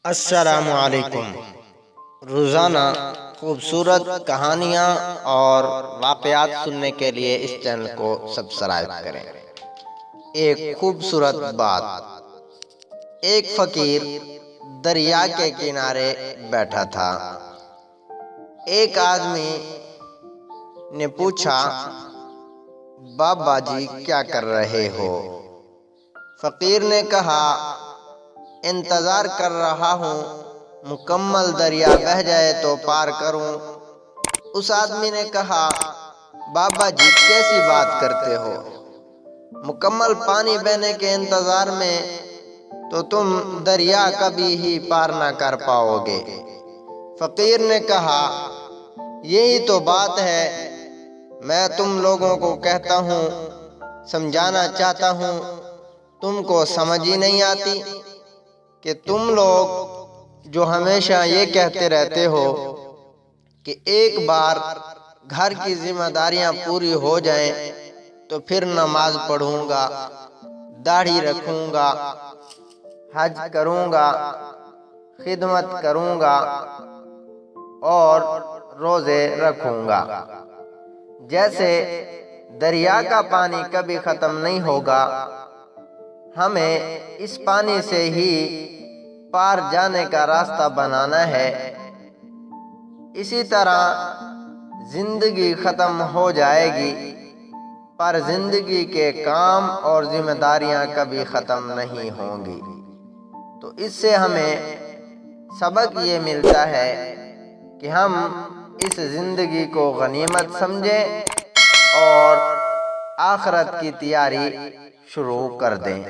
السلام علیکم۔ روزانہ خوبصورت کہانیاں اور واقعات سننے کے لیے اس چینل کو سبسکرائب کریں۔ ایک خوبصورت بات۔ ایک فقیر دریا کے کنارے بیٹھا تھا۔ ایک آدمی نے پوچھا، بابا جی کیا کر رہے ہو؟ فقیر نے کہا، انتظار کر رہا ہوں، مکمل دریا بہہ جائے تو پار کروں۔ اس آدمی نے کہا، بابا جی کیسی بات کرتے ہو؟ مکمل پانی بہنے کے انتظار میں تو تم دریا کبھی ہی پار نہ کر پاؤ گے۔ فقیر نے کہا، یہی تو بات ہے، میں تم لوگوں کو کہتا ہوں، سمجھانا چاہتا ہوں، تم کو سمجھ ہی نہیں آتی کہ تم لوگ جو ہمیشہ یہ کہتے رہتے ہو کہ ایک بار گھر کی ذمہ داریاں پوری ہو جائیں تو پھر نماز پڑھوں گا، داڑھی رکھوں گا، حج کروں گا، خدمت کروں گا اور روزے رکھوں گا۔ جیسے دریا کا پانی کبھی ختم نہیں ہوگا، ہمیں اس پانی سے ہی پار جانے کا راستہ بنانا ہے۔ اسی طرح زندگی ختم ہو جائے گی، پر زندگی کے کام اور ذمہ داریاں کبھی ختم نہیں ہوں گی۔ تو اس سے ہمیں سبق یہ ملتا ہے کہ ہم اس زندگی کو غنیمت سمجھیں اور آخرت کی تیاری شروع کر دیں۔